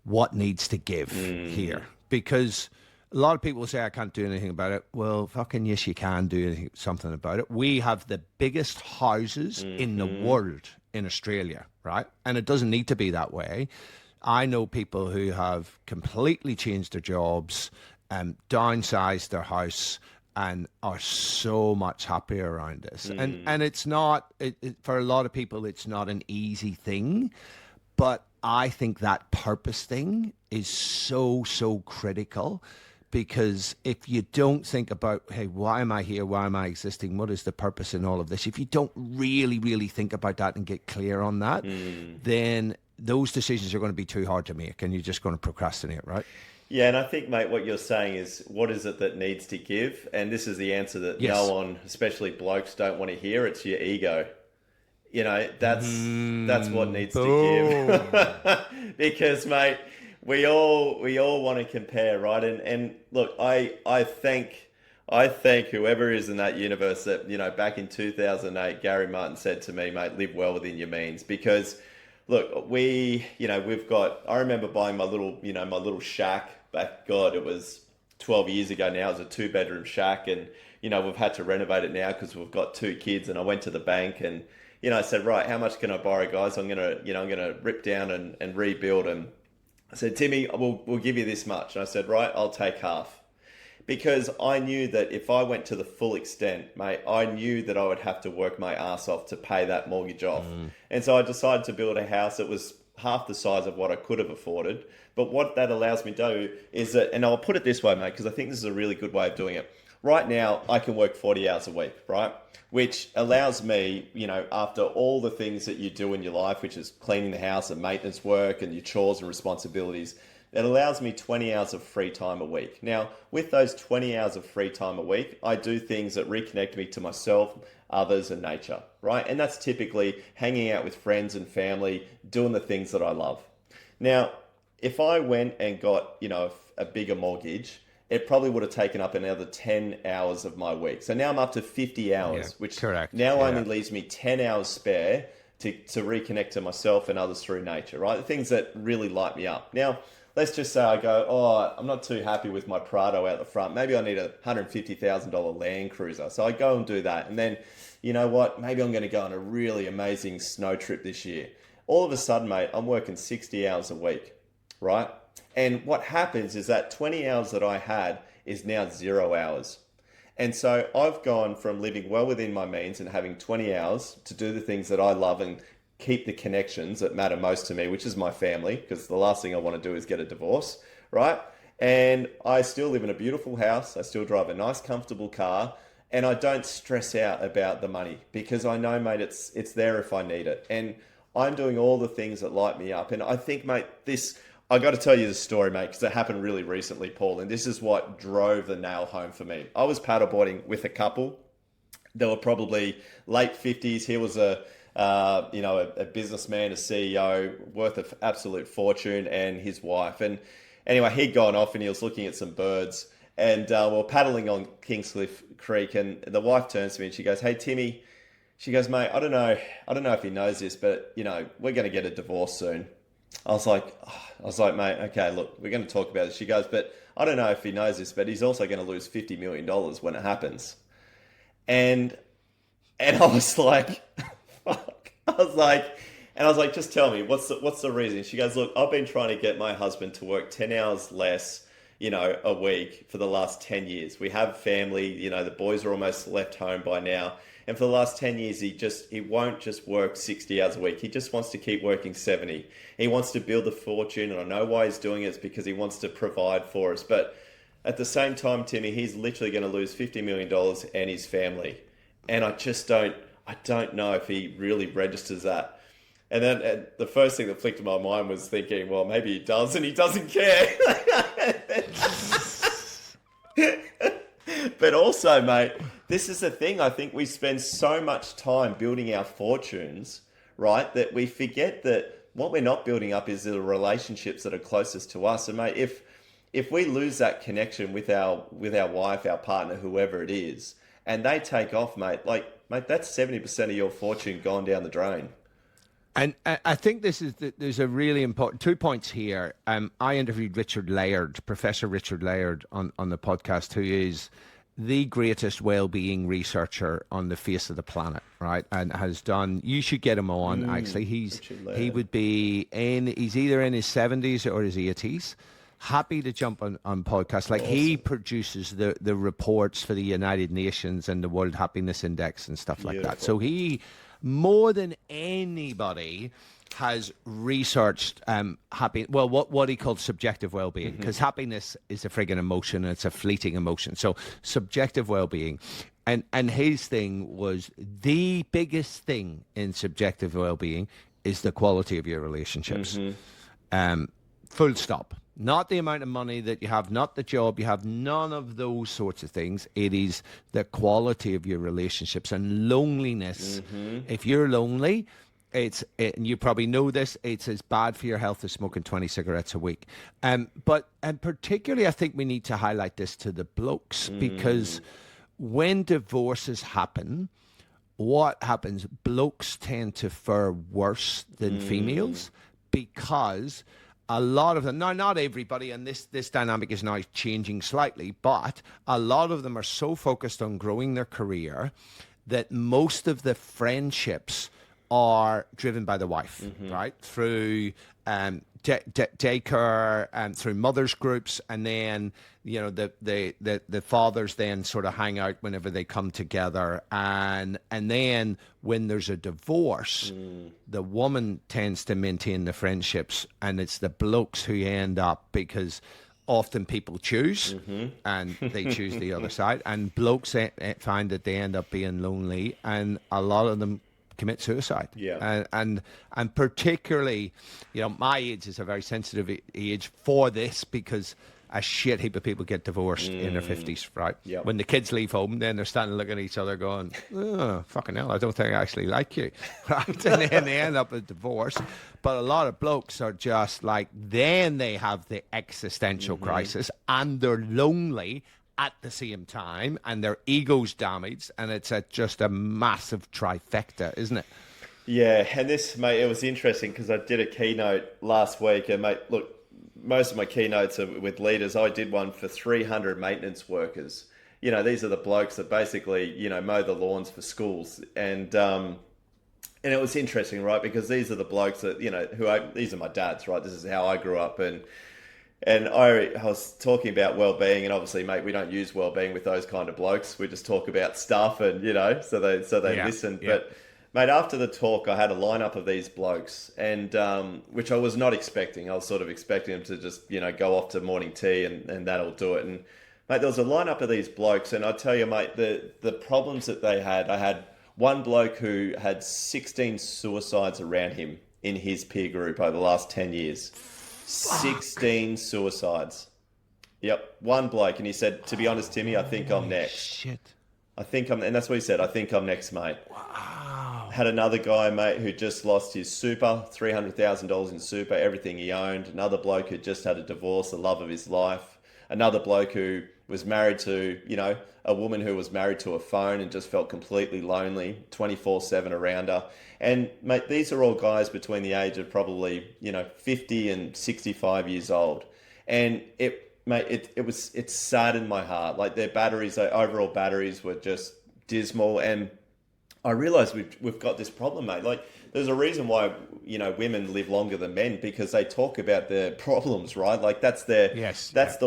what needs to give here? Because a lot of people say, I can't do anything about it. Well, fucking yes, you can do something about it. We have the biggest houses in the world in Australia, right? And it doesn't need to be that way. I know people who have completely changed their jobs, downsized their house, and are so much happier around this. And it's not, for a lot of people, it's not an easy thing. But I think that purpose thing is so critical, because if you don't think about, hey, why am I here? Why am I existing? What is the purpose in all of this? If you don't really think about that and get clear on that, then those decisions are going to be too hard to make, and you're just going to procrastinate, right? Yeah, and I think, mate, what you're saying is, what is it that needs to give? And this is the answer that Yes. no one, especially blokes, don't want to hear. It's your ego. You know, that's what needs to give. Because, mate, we all want to compare, right? And look, I thank whoever is in that universe that, you know, back in 2008, Gary Martin said to me, mate, live well within your means. Because look, we've got, I remember buying my little shack back, God, it was 12 years ago now. It was a 2-bedroom shack, and, you know, we've had to renovate it now because we've got 2 kids. And I went to the bank and, you know, I said, right, how much can I borrow, guys? I'm gonna rip down and rebuild. And I said, Timmy, we'll give you this much. And I said, right, I'll take half. Because I knew that if I went to the full extent, mate, I knew that I would have to work my ass off to pay that mortgage off. And so I decided to build a house that was half the size of what I could have afforded. But what that allows me to do is that, and I'll put it this way, mate, because I think this is a really good way of doing it. Right now, I can work 40 hours a week, right? Which allows me, you know, after all the things that you do in your life, which is cleaning the house and maintenance work and your chores and responsibilities, it allows me 20 hours of free time a week. Now, with those 20 hours of free time a week, I do things that reconnect me to myself, others, and nature, right? And that's typically hanging out with friends and family, doing the things that I love. Now, if I went and got, you know, a bigger mortgage, it probably would have taken up another 10 hours of my week. So now I'm up to 50 hours, which correct. now only leaves me 10 hours spare to reconnect to myself and others through nature, right? The things that really light me up. Now, let's just say I go, oh, I'm not too happy with my Prado out the front. Maybe I need a $150,000 Land Cruiser. So I go and do that. And then, you know what? Maybe I'm going to go on a really amazing snow trip this year. All of a sudden, mate, I'm working 60 hours a week, right? And what happens is that 20 hours that I had is now 0 hours. And so I've gone from living well within my means and having 20 hours to do the things that I love and keep the connections that matter most to me, which is my family, because the last thing I want to do is get a divorce, right? And I still live in a beautiful house. I still drive a nice, comfortable car, and I don't stress out about the money because I know, mate, it's there if I need it. And I'm doing all the things that light me up. And I think, mate, this I got to tell you the story, mate, because it happened really recently, Paul. And this is what drove the nail home for me. I was paddleboarding with a couple. They were probably late 50s. He was a businessman, a CEO, worth of absolute fortune, and his wife. And anyway, he'd gone off and he was looking at some birds. And we were paddling on Kingscliff Creek, and the wife turns to me and she goes, "Hey, Timmy," she goes, "Mate, I don't know if he knows this, but we're going to get a divorce soon." I was like, "Mate, okay, look, we're going to talk about it." She goes, "But I don't know if he knows this, but he's also going to lose $50 million when it happens." And I was like, fuck. I was like, "Just tell me, what's the reason?" She goes, "Look, I've been trying to get my husband to work 10 hours less, a week for the last 10 years. We have family, the boys are almost left home by now. And for the last 10 years, he won't just work 60 hours a week. He just wants to keep working 70. He wants to build a fortune, and I know why he's doing it. It's because he wants to provide for us. But at the same time, Timmy, he's literally going to lose $50 million and his family. And I don't know if he really registers that." And then the first thing that flicked in my mind was thinking, well, maybe he does and he doesn't care. But also, mate, this is the thing. I think we spend so much time building our fortunes, right, that we forget that what we're not building up is the relationships that are closest to us. And mate, if we lose that connection with our wife, our partner, whoever it is, and they take off, mate, that's 70% of your fortune gone down the drain. And I think there's a really important 2 points here. I interviewed Richard Layard, Professor Richard Layard, on the podcast, who is the greatest well-being researcher on the face of the planet, right? And has done. You should get him on. Actually, he's either in his 70s or his 80s. Happy to jump on podcasts. Like, awesome. He produces the reports for the United Nations and the World Happiness Index and stuff like that. So he, more than anybody, has researched what he called subjective well-being, because happiness is a friggin' emotion and it's a fleeting emotion. So subjective well-being, and his thing was the biggest thing in subjective well-being is the quality of your relationships. Full stop. Not the amount of money that you have, not the job you have, none of those sorts of things. It is the quality of your relationships. And loneliness, if you're lonely, and you probably know this, it's as bad for your health as smoking 20 cigarettes a week. And particularly, I think we need to highlight this to the blokes, because when divorces happen, what happens? Blokes tend to fare worse than females, because a lot of them, now not everybody, and this dynamic is now changing slightly, but a lot of them are so focused on growing their career that most of the friendships are driven by the wife, right? Through daycare and through mothers groups, and then the fathers then sort of hang out whenever they come together, and then when there's a divorce, the woman tends to maintain the friendships, and it's the blokes who end up, because often people choose and they choose the other side, and blokes find that they end up being lonely, and a lot of them commit suicide. And particularly, my age is a very sensitive age for this, because a shit heap of people get divorced in their 50s, right? When the kids leave home, then they're standing looking at each other going, "Oh, fucking hell, I don't think I actually like you," right? And then they end up with divorce. But a lot of blokes are just like, then they have the existential crisis, and they're lonely at the same time, and their ego's damaged, and it's just a massive trifecta, isn't it? Yeah, and this, mate, it was interesting because I did a keynote last week, and mate, look, most of my keynotes are with leaders. I did one for 300 maintenance workers. These are the blokes that basically, mow the lawns for schools, and it was interesting, right? Because these are the blokes that, these are my dads, right? This is how I grew up, and I was talking about well-being, and obviously, mate, we don't use well-being with those kind of blokes. We just talk about stuff, and so they listen. Yeah. Mate, after the talk, I had a lineup of these blokes, and which I was not expecting. I was sort of expecting them to just, go off to morning tea and that'll do it. And mate, there was a lineup of these blokes, and I tell you, mate, the problems that they had. I had one bloke who had 16 suicides around him in his peer group over the last 10 years. 16 suicides. Yep, one bloke, and he said, "To be honest, Timmy, I think I'm next. Shit. And that's what he said. I think I'm next, mate." Wow. Had another guy, mate, who just lost his super, $300,000 in super, everything he owned. Another bloke who just had a divorce, the love of his life. Another bloke who was married to, a woman who was married to a phone and just felt completely lonely, 24/7 around her. And, mate, these are all guys between the age of probably, 50 and 65 years old. And it saddened my heart. Like their batteries, their overall batteries were just dismal. And I realized we've got this problem, mate. Like there's a reason why, women live longer than men, because they talk about their problems, right? Like that's the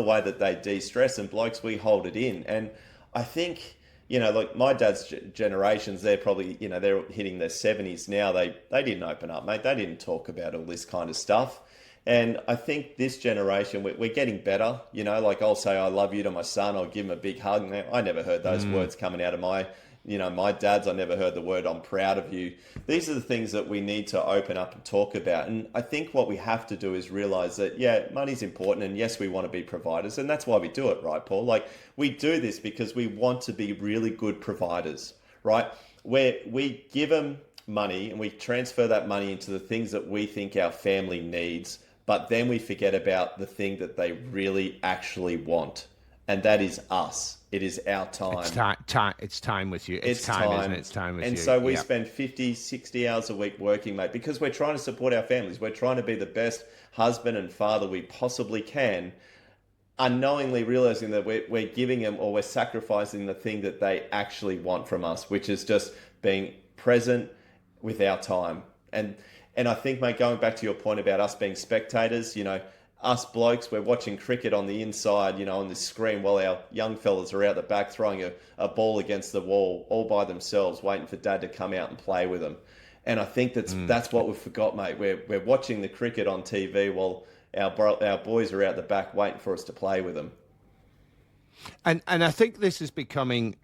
way that they de-stress, and blokes, we hold it in. And I think, like my dad's generations, they're probably, they're hitting their 70s now. They didn't open up, mate. They didn't talk about all this kind of stuff. And I think this generation, we're getting better. Like I'll say I love you to my son. I'll give him a big hug. Now, I never heard those words coming out of my dad's. I never heard the word "I'm proud of you." These are the things that we need to open up and talk about. And I think what we have to do is realize that, yeah, money's important. And yes, we want to be providers. And that's why we do it, right, Paul? Like we do this because we want to be really good providers, right? Where we give them money and we transfer that money into the things that we think our family needs. But then we forget about the thing that they really actually want. And that is us. It is our time. It's time with you. It's time, isn't it? It's time with you. And so we spend 50, 60 hours a week working, mate, because we're trying to support our families. We're trying to be the best husband and father we possibly can, unknowingly realizing that we're giving them, or we're sacrificing the thing that they actually want from us, which is just being present with our time. And I think, mate, going back to your point about us being spectators, us blokes, we're watching cricket on the inside, on the screen, while our young fellas are out the back throwing a ball against the wall all by themselves, waiting for dad to come out and play with them. And I think that's what we forgot, mate. We're watching the cricket on TV while our boys are out the back waiting for us to play with them. And I think this is becoming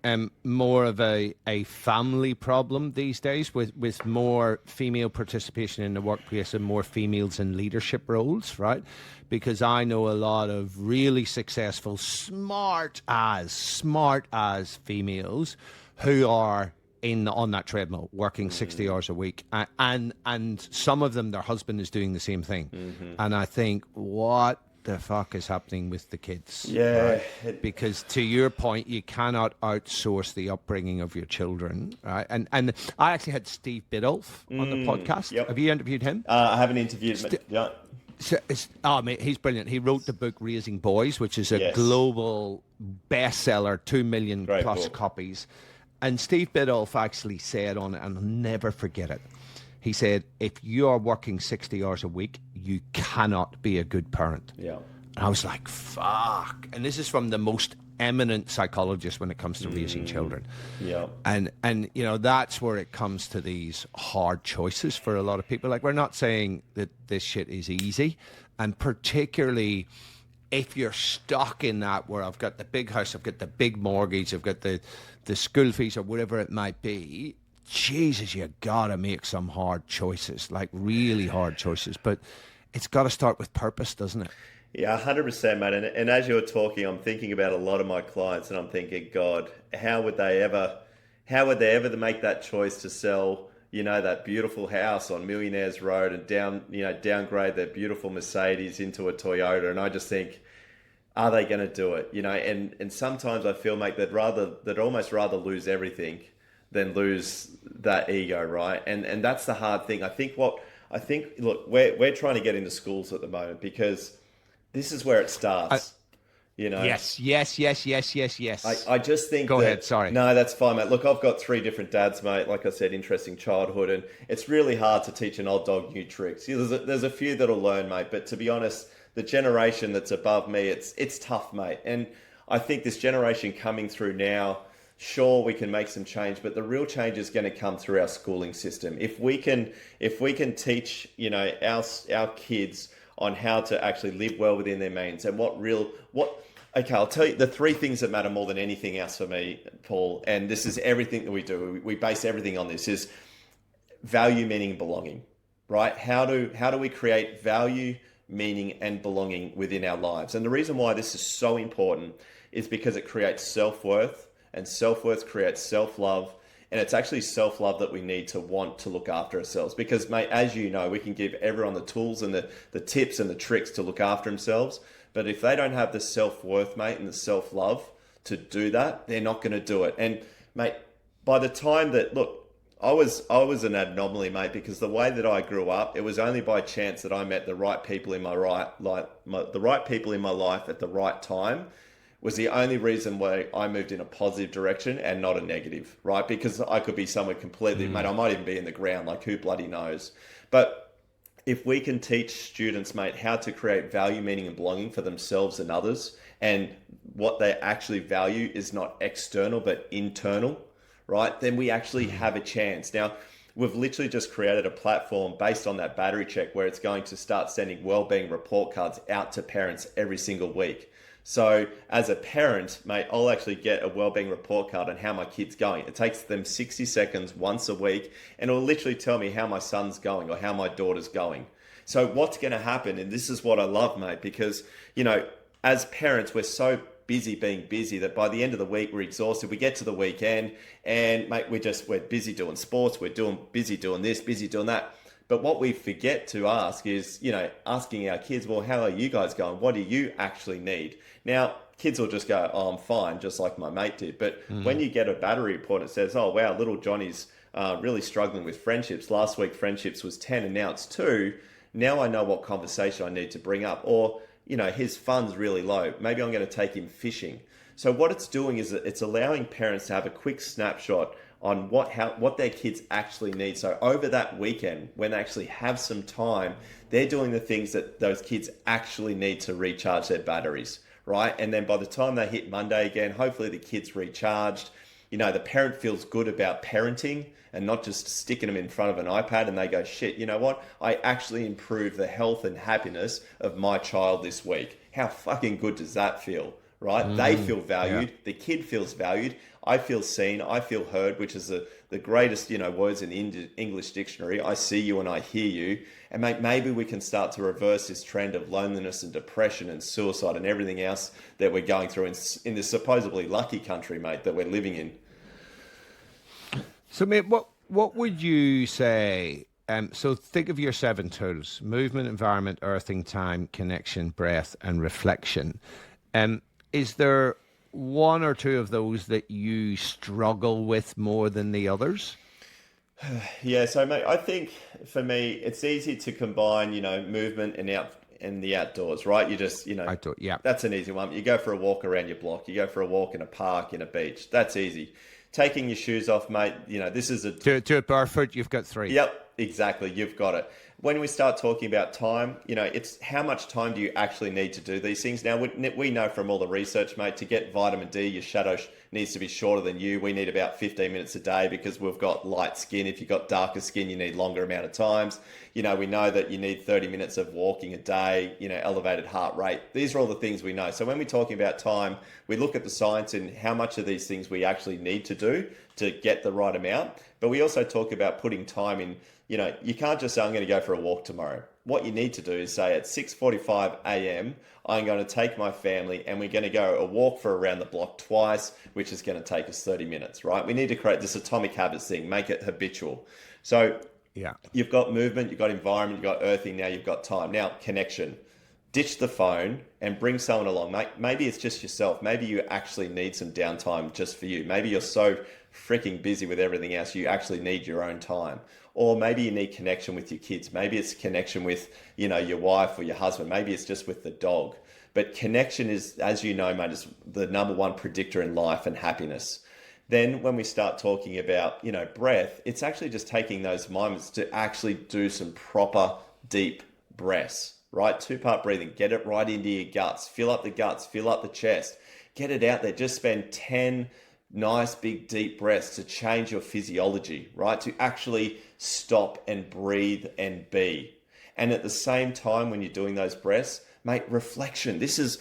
more of a family problem these days, with more female participation in the workplace and more females in leadership roles, right? Because I know a lot of really successful, smart as females who are on that treadmill working 60 hours a week, and some of them, their husband is doing the same thing. And I think, what the fuck is happening with the kids? Yeah. Right? Because to your point, you cannot outsource the upbringing of your children, right? And I actually had Steve Biddulph on the podcast. Yep. Have you interviewed him? I haven't interviewed him. Yeah. Mate, he's brilliant. He wrote the book Raising Boys, which is a global bestseller, 2 million Great plus book. copies. And Steve Biddulph actually said on it, and I'll never forget it, he said, if you are working 60 hours a week, you cannot be a good parent. Yeah. And I was like, fuck. And this is from the most eminent psychologist when it comes to raising children. Yeah. And that's where it comes to these hard choices for a lot of people. Like, we're not saying that this shit is easy. And particularly if you're stuck in that, where I've got the big house, I've got the big mortgage, I've got the school fees or whatever it might be, Jesus, you gotta make some hard choices, like really hard choices. But it's got to start with purpose, doesn't it? Yeah, 100%, mate. And as you're talking, I'm thinking about a lot of my clients, and I'm thinking, God, how would they ever make that choice to sell, that beautiful house on Millionaires Road and downgrade their beautiful Mercedes into a Toyota? And I just think, are they going to do it? And sometimes I feel, mate, they'd almost rather lose everything than lose that ego, right? And that's the hard thing. I think, look, we're trying to get into schools at the moment, because this is where it starts. Yes. I just think Go ahead, sorry. No, that's fine, mate. Look, I've got 3 different dads, mate. Like I said, interesting childhood, and it's really hard to teach an old dog new tricks. There's a few that'll learn, mate, but to be honest, the generation that's above me, it's tough, mate. And I think this generation coming through now sure, we can make some change, but the real change is going to come through our schooling system. If we can teach, our kids on how to actually live well within their means and okay, I'll tell you the three things that matter more than anything else for me, Paul, and this is everything that we do. We base everything on this, is value, meaning, and belonging, right? How do we create value, meaning, and belonging within our lives? And the reason why this is so important is because it creates self-worth, and self-worth creates self-love. And it's actually self-love that we need to want to look after ourselves. Because, mate, as you know, we can give everyone the tools and the tips and the tricks to look after themselves. But if they don't have the self-worth, mate, and the self-love to do that, they're not going to do it. And, mate, by the time that, look, I was an anomaly, mate, because the way that I grew up, it was only by chance that I met the right people in my the right people in my life at the right time. Was the only reason why I moved in a positive direction and not a negative, right? Because I could be somewhere completely, mate, I might even be in the ground, like who bloody knows. But if we can teach students, mate, how to create value, meaning, and belonging for themselves and others, and what they actually value is not external, but internal, right? Then we actually have a chance. Now, we've literally just created a platform based on that battery check where it's going to start sending wellbeing report cards out to parents every single week. So as a parent, mate, I'll actually get a wellbeing report card on how my kid's going. It takes them 60 seconds once a week, and it'll literally tell me how my son's going or how my daughter's going. So what's going to happen, and this is what I love, mate, because, as parents, we're so busy being busy that by the end of the week, we're exhausted. We get to the weekend and, mate, we're busy doing sports. We're busy doing this, busy doing that. But what we forget to ask is, asking our kids, well, how are you guys going? What do you actually need? Now, kids will just go, oh, I'm fine, just like my mate did. But when you get a battery report, it says, oh, wow, little Johnny's really struggling with friendships. Last week, friendships was 10 and now it's 2. Now I know what conversation I need to bring up. Or, his fun's really low. Maybe I'm going to take him fishing. So what it's doing is it's allowing parents to have a quick snapshot on what their kids actually need. So over that weekend, when they actually have some time, they're doing the things that those kids actually need to recharge their batteries, right? And then by the time they hit Monday again, hopefully the kid's recharged. The parent feels good about parenting and not just sticking them in front of an iPad and they go, shit, you know what? I actually improved the health and happiness of my child this week. How fucking good does that feel? Right? They feel valued. Yeah. The kid feels valued. I feel seen. I feel heard, which is the greatest, words in the English dictionary. I see you and I hear you. And maybe we can start to reverse this trend of loneliness and depression and suicide and everything else that we're going through in this supposedly lucky country, mate, that we're living in. So, mate, what would you say? So think of your 7 tools: movement, environment, earthing, time, connection, breath, and reflection. Is there one or two of those that you struggle with more than the others? Yeah, so mate, I think for me, it's easy to combine, movement and the outdoors, right? You just, Outdoor, yeah. That's an easy one. You go for a walk around your block. You go for a walk in a park, in a beach. That's easy. Taking your shoes off, mate, this is to a barefoot, you've got 3. Yep, exactly. You've got it. When we start talking about time, it's how much time do you actually need to do these things? Now, we know from all the research, mate, to get vitamin D, your shadow needs to be shorter than you. We need about 15 minutes a day because we've got light skin. If you've got darker skin, you need longer amount of times. We know that you need 30 minutes of walking a day, elevated heart rate. These are all the things we know. So when we're talking about time, we look at the science and how much of these things we actually need to do to get the right amount. But we also talk about putting time in. You can't just say, I'm going to go for a walk tomorrow. What you need to do is say at 6:45 a.m., I'm going to take my family and we're going to go a walk for around the block twice, which is going to take us 30 minutes, right? We need to create this atomic habits thing, make it habitual. So yeah, you've got movement, you've got environment, you've got earthing, now you've got time. Now, connection. Ditch the phone and bring someone along. Maybe it's just yourself. Maybe you actually need some downtime just for you. Maybe you're so freaking busy with everything else, you actually need your own time. Or maybe you need connection with your kids. Maybe it's connection with, your wife or your husband. Maybe it's just with the dog. But connection is, as you know, mate, is the number one predictor in life and happiness. Then when we start talking about, breath, it's actually just taking those moments to actually do some proper deep breaths, right? 2-part breathing, get it right into your guts, fill up the guts, fill up the chest, get it out there. Just spend 10 nice, big, deep breaths to change your physiology, right? To actually stop and breathe and be. And at the same time, when you're doing those breaths, mate, reflection is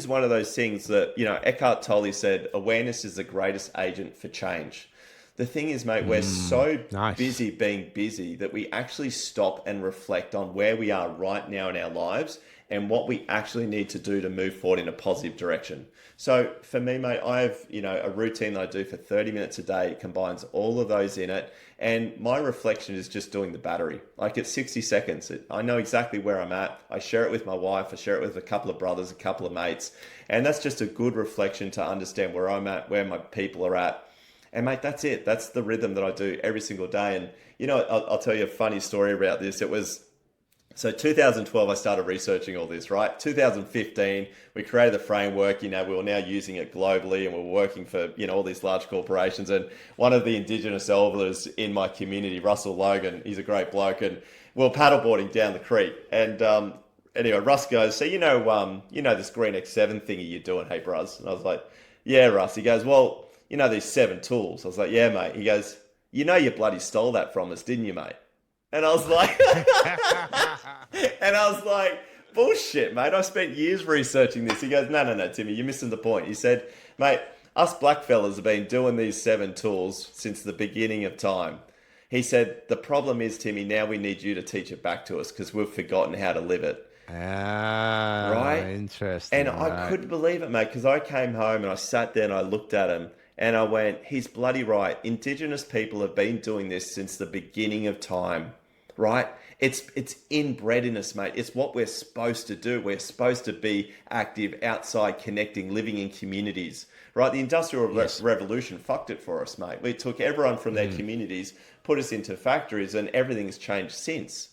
one of those things that, Eckhart Tolle said, awareness is the greatest agent for change. The thing is, mate, we're so Nice. busy being busy that we actually stop and reflect on where we are right now in our lives and what we actually need to do to move forward in a positive direction. So for me, mate, I have, a routine that I do for 30 minutes a day. It combines all of those in it. And my reflection is just doing the battery. Like it's 60 seconds. I know exactly where I'm at. I share it with my wife. I share it with a couple of brothers, a couple of mates. And that's just a good reflection to understand where I'm at, where my people are at. And mate, that's it. That's the rhythm that I do every single day. And I'll tell you a funny story about this. It was 2012, I started researching all this, right? 2015, we created the framework. We were now using it globally, and we're working for all these large corporations. And one of the Indigenous elders in my community, Russell Logan, he's a great bloke, and we we're paddleboarding down the creek. And anyway, Russ goes, "So this Green X7 thingy you're doing, hey, bros?" And I was like, "Yeah, Russ." He goes, "Well, these 7 tools." I was like, "Yeah, mate." He goes, "You bloody stole that from us, didn't you, mate?" And I was like, bullshit, mate. I spent years researching this. He goes, no, Timmy, you're missing the point. He said, "Mate, us blackfellas have been doing these 7 tools since the beginning of time." He said, "The problem is, Timmy, now we need you to teach it back to us because we've forgotten how to live it." Ah, Right? interesting. And I Right. couldn't believe it, mate, because I came home and I sat there and I looked at him and I went, he's bloody right. Indigenous people have been doing this since the beginning of time, right? It's inbred in us, mate. It's what we're supposed to do. We're supposed to be active, outside, connecting, living in communities, right? The Industrial Yes. Revolution fucked it for us, mate. We took everyone from their communities, put us into factories, and everything's changed since.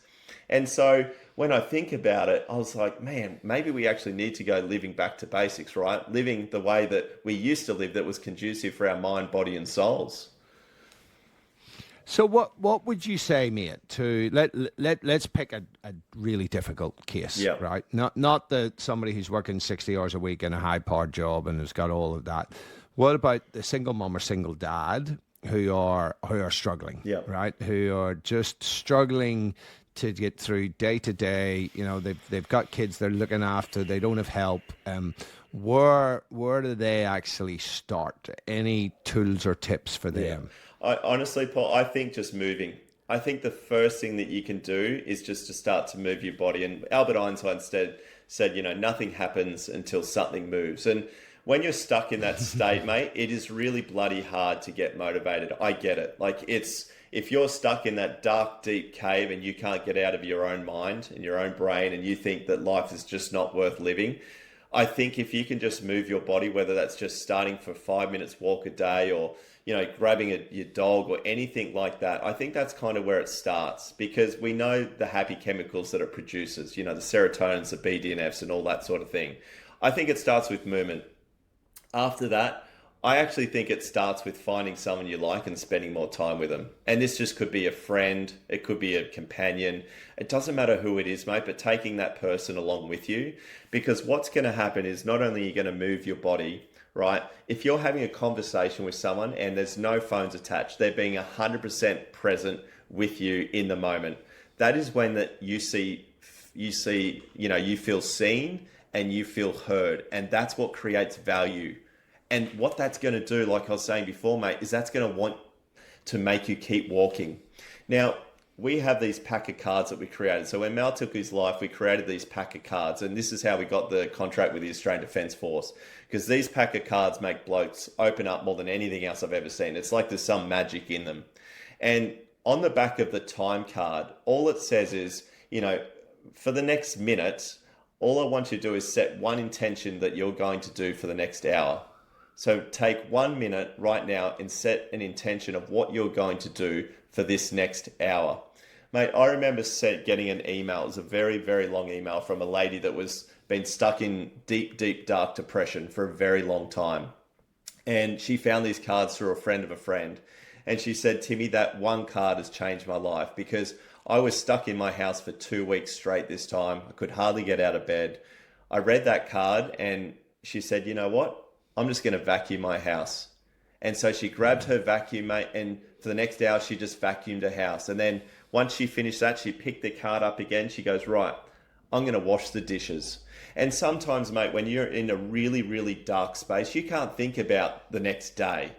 And so when I think about it, I was like, man, maybe we actually need to go living back to basics, right? Living the way that we used to live that was conducive for our mind, body, and souls. So what would you say, mate, to let's pick a really difficult case, Yeah. right? Not the somebody who's working 60 hours a week in a high powered job and has got all of that. What about the single mom or single dad who are struggling, Yeah. right? Who are just struggling to get through day to day. They've got kids they're looking after, they don't have help. Where do they actually start? Any tools or tips for Yeah. them? I honestly, Paul, I think just moving. I think the first thing that you can do is just to start to move your body. And Albert Einstein said, nothing happens until something moves. And when you're stuck in that state, mate, it is really bloody hard to get motivated. I get it. Like if you're stuck in that dark, deep cave and you can't get out of your own mind and your own brain and you think that life is just not worth living, I think if you can just move your body, whether that's just starting for 5 minutes walk a day or, grabbing your dog or anything like that, I think that's kind of where it starts because we know the happy chemicals that it produces, the serotonins, the BDNFs and all that sort of thing. I think it starts with movement. After that, I actually think it starts with finding someone you like and spending more time with them. And this just could be a friend, it could be a companion. It doesn't matter who it is, mate, but taking that person along with you. Because what's going to happen is not only are you going to move your body, right? If you're having a conversation with someone and there's no phones attached, they're being 100% present with you in the moment. That is when that you feel seen and you feel heard. And that's what creates value. And what that's going to do, like I was saying before, mate, is that's going to want to make you keep walking. Now, we have these pack of cards that we created. So when Mal took his life, we created these pack of cards. And this is how we got the contract with the Australian Defence Force. Because these pack of cards make blokes open up more than anything else I've ever seen. It's like there's some magic in them. And on the back of the time card, all it says is, for the next minute, all I want you to do is set one intention that you're going to do for the next hour. So take 1 minute right now and set an intention of what you're going to do for this next hour. Mate, I remember getting an email. It was a very, very long email from a lady that was been stuck in deep, deep, dark depression for a very long time. And she found these cards through a friend of a friend. And she said, "Timmy, that one card has changed my life because I was stuck in my house for 2 weeks straight this time. I could hardly get out of bed. I read that card and she said, you know what? I'm just going to vacuum my house. And so she grabbed her vacuum, mate, and for the next hour, she just vacuumed her house. And then once she finished that, she picked the card up again. She goes, right, I'm going to wash the dishes. And sometimes, mate, when you're in a really, really dark space, you can't think about the next day,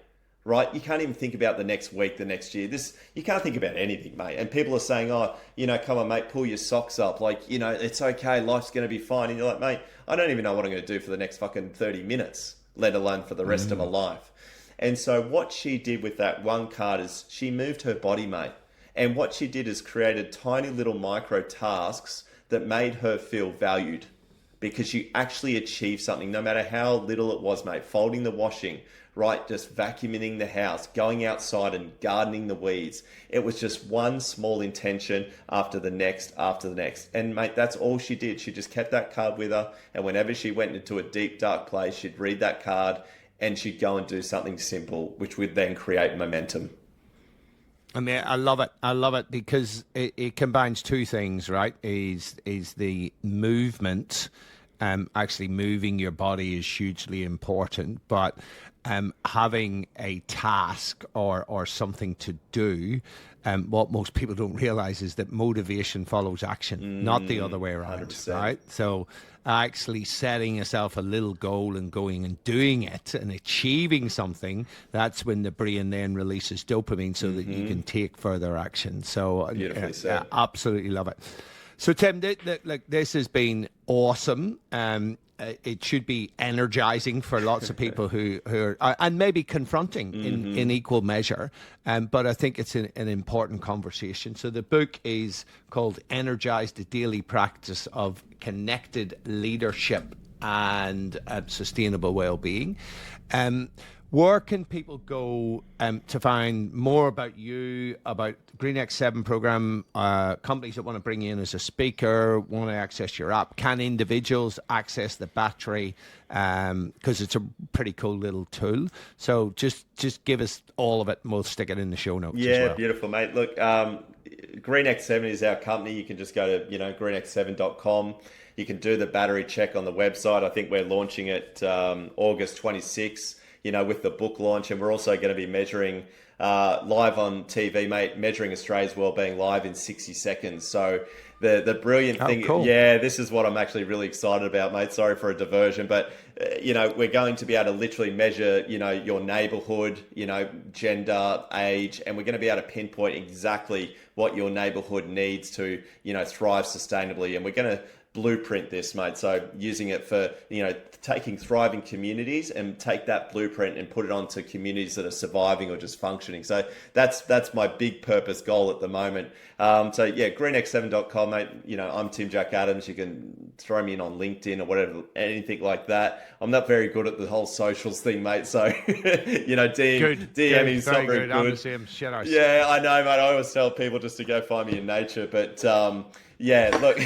right? You can't even think about the next week, the next year. You can't think about anything, mate. And people are saying, oh, come on, mate, pull your socks up. Like, it's okay. Life's going to be fine. And you're like, mate, I don't even know what I'm going to do for the next fucking 30 minutes, let alone for the rest of my life. And so what she did with that one card is she moved her body, mate. And what she did is created tiny little micro tasks that made her feel valued, because you actually achieved something, no matter how little it was, mate. Folding the washing, right? Just vacuuming the house, going outside and gardening the weeds. It was just one small intention after the next, after the next. And mate, that's all she did. She just kept that card with her. And whenever she went into a deep, dark place, she'd read that card and she'd go and do something simple, which would then create momentum. I mean, I love it. I love it because it combines two things, right? Is the movement, actually moving your body is hugely important, but having a task or something to do, what most people don't realize is that motivation follows action, not the other way around, 100%. right? So actually setting yourself a little goal and going and doing it and achieving something, that's when the brain then releases dopamine so that you can take further action. So Beautifully said. absolutely love it. So Tim, this has been awesome. It should be energizing for lots of people who are, and maybe confronting in equal measure. But I think it's an important conversation. So the book is called Energize: The Daily Practice of Connected Leadership and Sustainable Wellbeing. Where can people go to find more about you, about the Green X7 program, companies that want to bring you in as a speaker, want to access your app? Can individuals access the battery? Because it's a pretty cool little tool. So just give us all of it and we'll stick it in the show notes as well. Beautiful, mate. Look, Green X7 is our company. You can just go to, greenx7.com. You can do the battery check on the website. I think we're launching it August 26th. With the book launch, and we're also going to be measuring live on TV, mate, measuring Australia's wellbeing live in 60 seconds. So the brilliant thing, cool. This is what I'm actually really excited about, mate. Sorry for a diversion, but we're going to be able to literally measure, your neighborhood, gender, age, and we're going to be able to pinpoint exactly what your neighborhood needs to, thrive sustainably. And we're going to blueprint this, mate. So using it for, taking thriving communities and take that blueprint and put it onto communities that are surviving or just functioning. So that's my big purpose goal at the moment. greenx7.com, mate. I'm Tim Jack Adams. You can throw me in on LinkedIn or whatever, anything like that. I'm not very good at the whole socials thing, mate. So, DMing is not very good. I'm the same shit. Yeah, I know, mate. I always tell people just to go find me in nature, but look,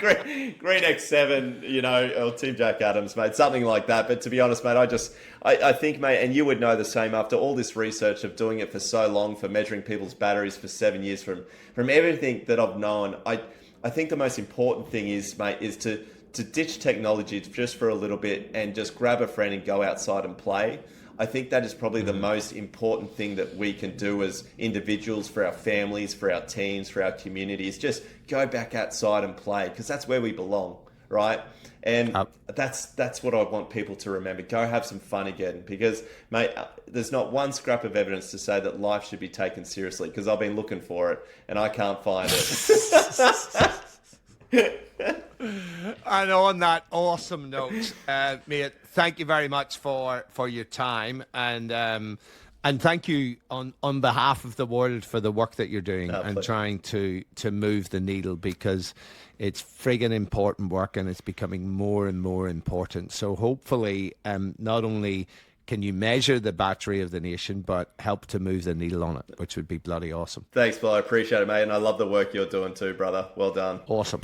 Green X7, or Team Jack Adams, mate, something like that. But to be honest, mate, I think, mate, and you would know the same after all this research of doing it for so long, for measuring people's batteries for 7 years, from everything that I've known, I think the most important thing is, mate, is to ditch technology just for a little bit and just grab a friend and go outside and play. I think that is probably the most important thing that we can do as individuals, for our families, for our teams, for our communities. Just go back outside and play, because that's where we belong, right? And that's what I want people to remember. Go have some fun again, because, mate, there's not one scrap of evidence to say that life should be taken seriously, because I've been looking for it and I can't find it. And on that awesome note, mate, thank you very much for your time, and thank you on behalf of the world for the work that you're doing and trying to move the needle, because it's friggin' important work and it's becoming more and more important. So hopefully, not only can you measure the battery of the nation, but help to move the needle on it, which would be bloody awesome. Thanks, Bill. I appreciate it, mate. And I love the work you're doing too, brother. Well done. Awesome.